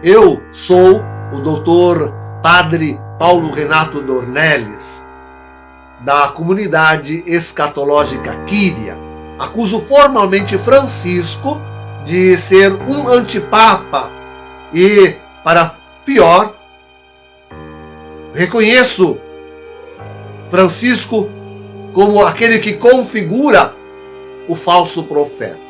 Eu sou o doutor Padre Paulo Renato Dornelles, da comunidade escatológica Quíria. Acuso formalmente Francisco de ser um antipapa e, para pior, reconheço Francisco como aquele que configura o falso profeta.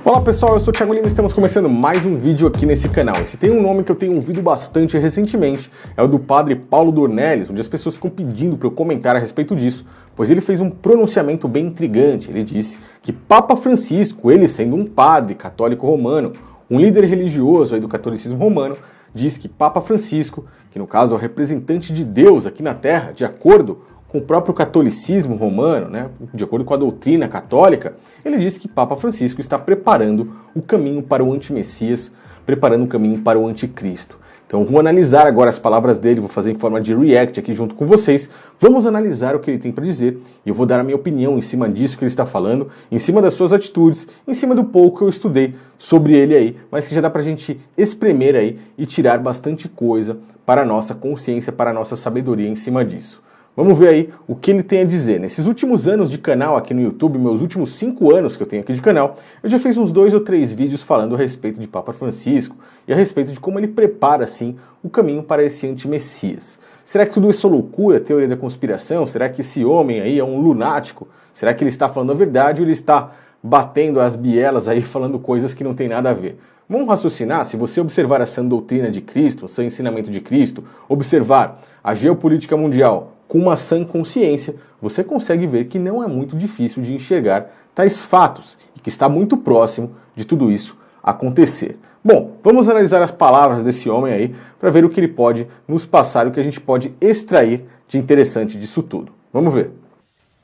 Olá pessoal, eu sou o Thiago Lima e estamos começando mais um vídeo aqui nesse canal. E se tem um nome que eu tenho ouvido bastante recentemente, é o do Padre Paulo Dornelles, onde as pessoas ficam pedindo para eu comentar a respeito disso, pois ele fez um pronunciamento bem intrigante. Ele disse que Papa Francisco, ele sendo um padre católico romano, um líder religioso aí do catolicismo romano, diz que Papa Francisco, que no caso é o representante de Deus aqui na Terra, de acordo com o próprio catolicismo romano, né, de acordo com a doutrina católica, ele diz que Papa Francisco está preparando o caminho para o antimessias, preparando o caminho para o anticristo. Então vou analisar agora as palavras dele, vou fazer em forma de react aqui junto com vocês, vamos analisar o que ele tem para dizer e eu vou dar a minha opinião em cima disso que ele está falando, em cima das suas atitudes, em cima do pouco que eu estudei sobre ele aí, mas que já dá para a gente espremer aí e tirar bastante coisa para a nossa consciência, para a nossa sabedoria em cima disso. Vamos ver aí o que ele tem a dizer. Nesses últimos anos de canal aqui no YouTube, meus últimos 5 anos que eu tenho aqui de canal, eu já fiz uns 2 ou 3 vídeos falando a respeito de Papa Francisco e a respeito de como ele prepara, assim, o caminho para esse anti-messias. Será que tudo isso é loucura, teoria da conspiração? Será que esse homem aí é um lunático? Será que ele está falando a verdade ou ele está batendo as bielas aí, falando coisas que não tem nada a ver? Vamos raciocinar, se você observar a sã doutrina de Cristo, o sã ensinamento de Cristo, observar a geopolítica mundial com uma sã consciência, você consegue ver que não é muito difícil de enxergar tais fatos e que está muito próximo de tudo isso acontecer. Bom, vamos analisar as palavras desse homem aí para ver o que ele pode nos passar, o que a gente pode extrair de interessante disso tudo. Vamos ver.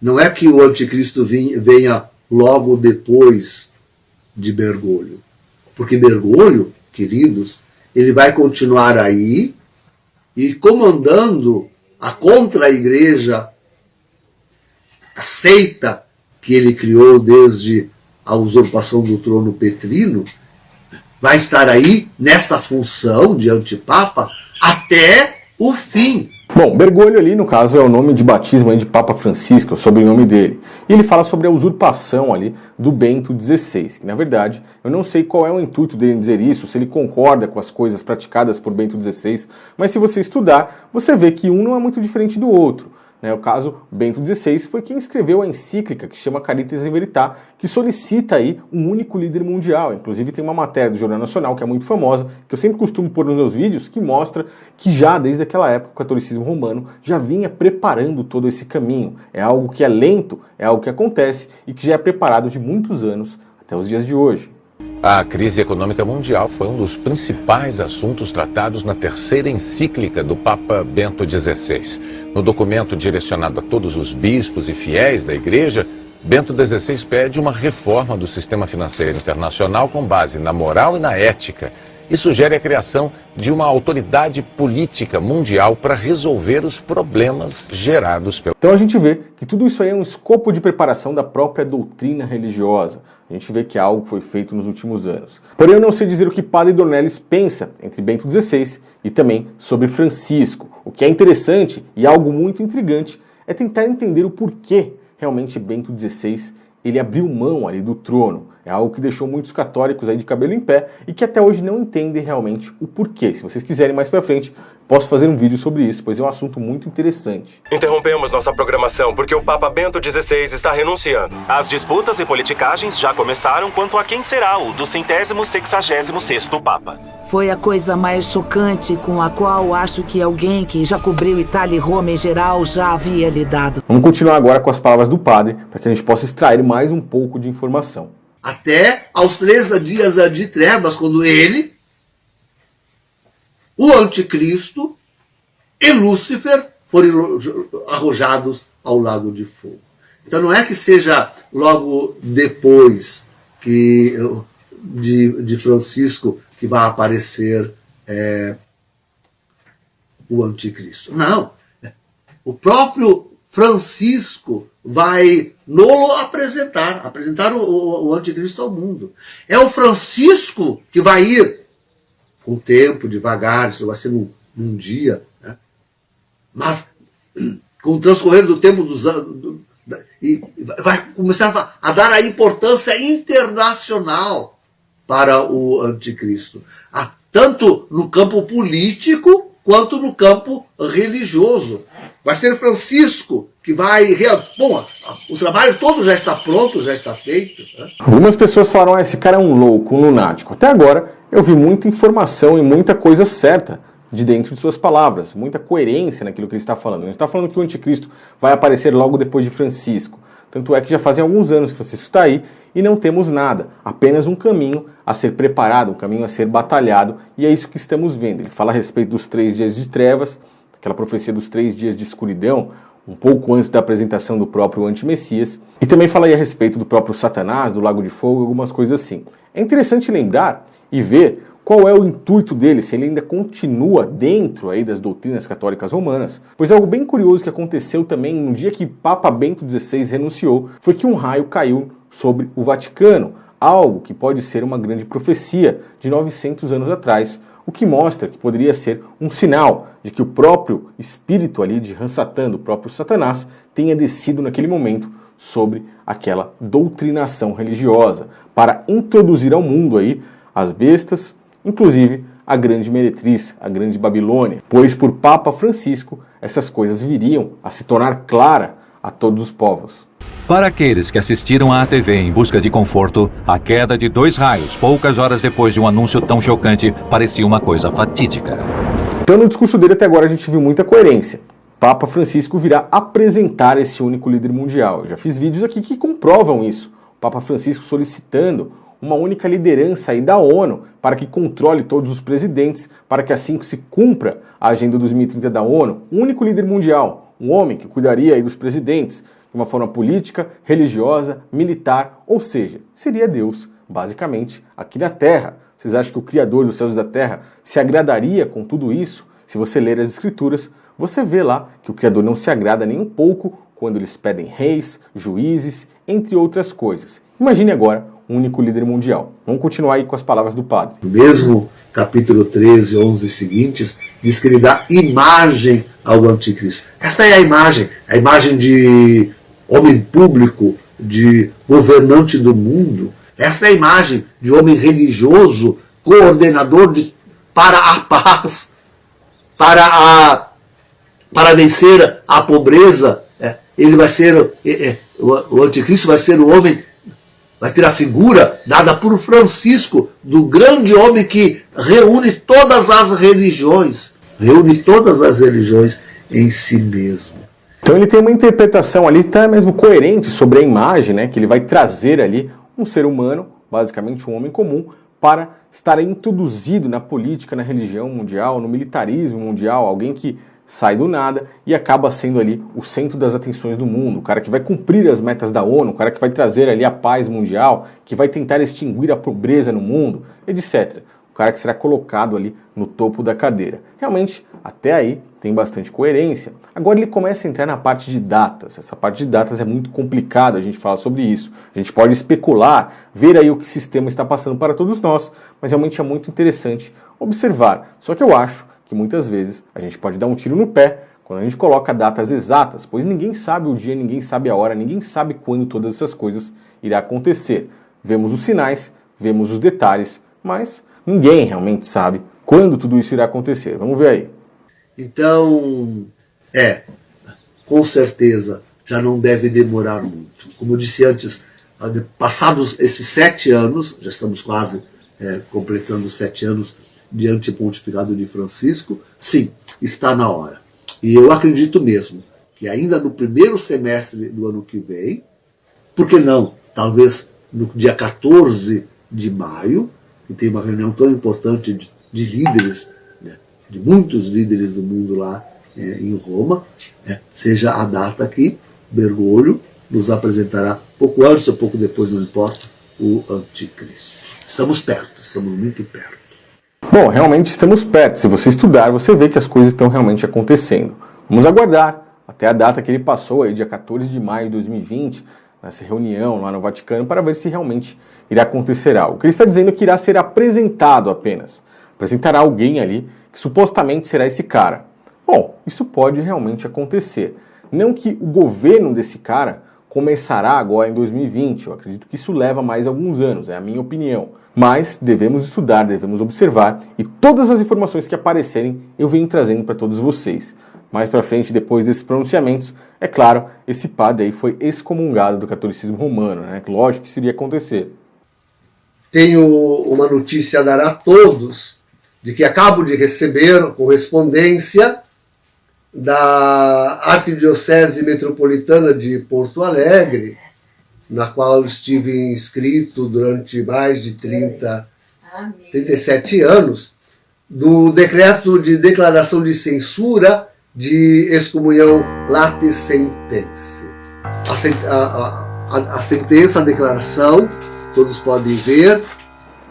Não é que o anticristo venha logo depois de Bergoglio, porque Bergoglio, queridos, ele vai continuar aí e comandando a contra-igreja, a seita que ele criou desde a usurpação do trono petrino, vai estar aí nesta função de antipapa até o fim. Bom, Bergoglio ali, no caso, é o nome de batismo aí de Papa Francisco, é o sobrenome dele. E ele fala sobre a usurpação ali do Bento XVI, que na verdade, eu não sei qual é o intuito dele dizer isso, se ele concorda com as coisas praticadas por Bento XVI, mas se você estudar, você vê que um não é muito diferente do outro. O caso, Bento XVI foi quem escreveu a encíclica que chama Caritas in Veritate, que solicita aí um único líder mundial. Inclusive tem uma matéria do Jornal Nacional que é muito famosa, que eu sempre costumo pôr nos meus vídeos, que mostra que já desde aquela época o catolicismo romano já vinha preparando todo esse caminho. É algo que é lento, é algo que acontece e que já é preparado de muitos anos até os dias de hoje. A crise econômica mundial foi um dos principais assuntos tratados na terceira encíclica do Papa Bento XVI. No documento direcionado a todos os bispos e fiéis da Igreja, Bento XVI pede uma reforma do sistema financeiro internacional com base na moral e na ética e sugere a criação de uma autoridade política mundial para resolver os problemas gerados pelo... Então a gente vê que tudo isso aí é um escopo de preparação da própria doutrina religiosa. A gente vê que é algo que foi feito nos últimos anos. Porém, eu não sei dizer o que Padre Dornelles pensa entre Bento XVI e também sobre Francisco. O que é interessante e algo muito intrigante é tentar entender o porquê realmente Bento XVI ele abriu mão ali do trono. É algo que deixou muitos católicos aí de cabelo em pé e que até hoje não entendem realmente o porquê. Se vocês quiserem mais pra frente, posso fazer um vídeo sobre isso, pois é um assunto muito interessante. Interrompemos nossa programação porque o Papa Bento XVI está renunciando. As disputas e politicagens já começaram quanto a quem será o 266º Papa. Foi a coisa mais chocante com a qual acho que alguém que já cobriu Itália e Roma em geral já havia lidado. Vamos continuar agora com as palavras do padre, para que a gente possa extrair mais um pouco de informação. Até aos 3 dias de trevas, quando ele, o anticristo e Lúcifer foram arrojados ao lago de fogo. Então não é que seja logo depois que de Francisco que vai aparecer o anticristo. Não. O próprio Francisco vai nolo apresentar o anticristo ao mundo. É o Francisco que vai ir com o tempo, devagar, isso vai ser num dia, né? Mas com o transcorrer do tempo dos anos, e vai começar a dar a importância internacional para o anticristo, tanto no campo político quanto no campo religioso. Vai ser Francisco que vai... Bom, o trabalho todo já está pronto, já está feito, né? Algumas pessoas falaram, esse cara é um louco, um lunático. Até agora eu vi muita informação e muita coisa certa de dentro de suas palavras, muita coerência naquilo que ele está falando. Ele está falando que o anticristo vai aparecer logo depois de Francisco. Tanto é que já fazem alguns anos que Francisco está aí e não temos nada, apenas um caminho a ser preparado, um caminho a ser batalhado, e é isso que estamos vendo. Ele fala a respeito dos 3 dias de trevas, aquela profecia dos 3 dias de escuridão, um pouco antes da apresentação do próprio antimessias, e também fala aí a respeito do próprio Satanás, do Lago de Fogo, algumas coisas assim. É interessante lembrar e ver qual é o intuito dele, se ele ainda continua dentro aí das doutrinas católicas romanas. Pois algo bem curioso que aconteceu também no dia que Papa Bento XVI renunciou foi que um raio caiu sobre o Vaticano, algo que pode ser uma grande profecia de 900 anos atrás, o que mostra que poderia ser um sinal de que o próprio espírito ali de Hansatan, do próprio Satanás, tenha descido naquele momento sobre aquela doutrinação religiosa, para introduzir ao mundo aí as bestas, inclusive a grande meretriz, a grande Babilônia, pois por Papa Francisco essas coisas viriam a se tornar clara a todos os povos. Para aqueles que assistiram à TV em busca de conforto, a queda de 2 raios poucas horas depois de um anúncio tão chocante parecia uma coisa fatídica. Então no discurso dele até agora a gente viu muita coerência. Papa Francisco virá apresentar esse único líder mundial. Eu já fiz vídeos aqui que comprovam isso. O Papa Francisco solicitando uma única liderança aí da ONU para que controle todos os presidentes, para que assim se cumpra a Agenda 2030 da ONU, um único líder mundial, um homem que cuidaria aí dos presidentes de uma forma política, religiosa, militar, ou seja, seria Deus, basicamente, aqui na Terra. Vocês acham que o Criador dos céus e da Terra se agradaria com tudo isso? Se você ler as Escrituras, você vê lá que o Criador não se agrada nem um pouco quando eles pedem reis, juízes, entre outras coisas. Imagine agora um único líder mundial. Vamos continuar aí com as palavras do padre. No mesmo capítulo 13, 11 seguintes, diz que ele dá imagem ao anticristo. Esta é a imagem de homem público, de governante do mundo. Esta é a imagem de homem religioso, coordenador para a paz, para vencer a pobreza. Ele vai ser, o anticristo vai ser o homem, vai ter a figura dada por Francisco, do grande homem que reúne todas as religiões em si mesmo. Então ele tem uma interpretação ali até mesmo coerente sobre a imagem, né, que ele vai trazer ali um ser humano, basicamente um homem comum, para estar introduzido na política, na religião mundial, no militarismo mundial, alguém que sai do nada e acaba sendo ali o centro das atenções do mundo, o cara que vai cumprir as metas da ONU, o cara que vai trazer ali a paz mundial, que vai tentar extinguir a pobreza no mundo, etc. O cara que será colocado ali no topo da cadeira. Realmente, até aí, tem bastante coerência. Agora ele começa a entrar na parte de datas. Essa parte de datas é muito complicada, a gente fala sobre isso. A gente pode especular, ver aí o que o sistema está passando para todos nós, mas realmente é muito interessante observar. Só que eu acho que muitas vezes a gente pode dar um tiro no pé quando a gente coloca datas exatas, pois ninguém sabe o dia, ninguém sabe a hora, ninguém sabe quando todas essas coisas irão acontecer. Vemos os sinais, vemos os detalhes, mas ninguém realmente sabe quando tudo isso irá acontecer. Vamos ver aí. Então, com certeza, já não deve demorar muito. Como eu disse antes, passados esses 7 anos, já estamos quase completando 7 anos diante do pontificado de Francisco, sim, está na hora. E eu acredito mesmo que ainda no primeiro semestre do ano que vem, por que não? Talvez no dia 14 de maio, que tem uma reunião tão importante de líderes, de muitos líderes do mundo lá em Roma, seja a data que Bergoglio nos apresentará, pouco antes ou pouco depois, não importa, o anticristo. Estamos perto, estamos muito perto. Bom, realmente estamos perto. Se você estudar, você vê que as coisas estão realmente acontecendo. Vamos aguardar até a data que ele passou, aí, dia 14 de maio de 2020, nessa reunião lá no Vaticano, para ver se realmente irá acontecer algo. O que ele está dizendo é que irá ser apresentado apenas. apresentará alguém ali que supostamente será esse cara. Bom, isso pode realmente acontecer. Não que o governo desse cara começará agora em 2020, eu acredito que isso leva mais alguns anos, é a minha opinião. Mas devemos estudar, devemos observar e todas as informações que aparecerem eu venho trazendo para todos vocês. Mais para frente, depois desses pronunciamentos, é claro, esse padre aí foi excomungado do catolicismo romano, né? Lógico que isso iria acontecer. Tenho uma notícia a dar a todos, de que acabo de receber correspondência da Arquidiocese Metropolitana de Porto Alegre, na qual estive inscrito durante mais de 37 anos, do decreto de declaração de censura de excomunhão late sentense. A sentença, a declaração, todos podem ver.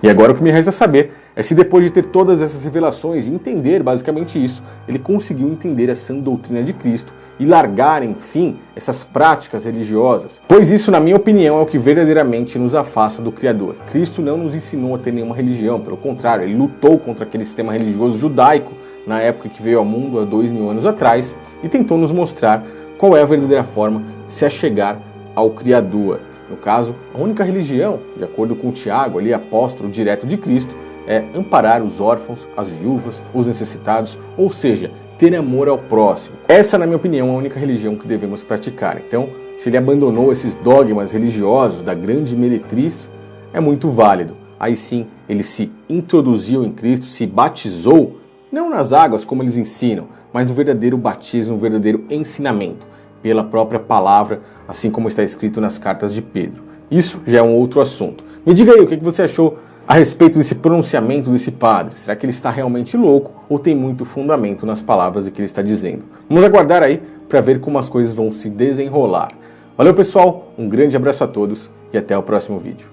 E agora o que me resta saber é se depois de ter todas essas revelações e entender basicamente isso, ele conseguiu entender a sã doutrina de Cristo e largar, enfim, essas práticas religiosas. Pois isso, na minha opinião, é o que verdadeiramente nos afasta do Criador. Cristo não nos ensinou a ter nenhuma religião, pelo contrário, ele lutou contra aquele sistema religioso judaico na época que veio ao mundo há 2000 anos atrás e tentou nos mostrar qual é a verdadeira forma de se achegar ao Criador. No caso, a única religião, de acordo com Tiago, ali apóstolo direto de Cristo, é amparar os órfãos, as viúvas, os necessitados, ou seja, ter amor ao próximo. Essa, na minha opinião, é a única religião que devemos praticar. Então, se ele abandonou esses dogmas religiosos da grande meretriz, é muito válido. Aí sim, ele se introduziu em Cristo, se batizou, não nas águas como eles ensinam, mas no verdadeiro batismo, no verdadeiro ensinamento, pela própria palavra, assim como está escrito nas cartas de Pedro. Isso já é um outro assunto. Me diga aí o que você achou a respeito desse pronunciamento desse padre. Será que ele está realmente louco ou tem muito fundamento nas palavras que ele está dizendo? Vamos aguardar aí para ver como as coisas vão se desenrolar. Valeu, pessoal, um grande abraço a todos e até o próximo vídeo.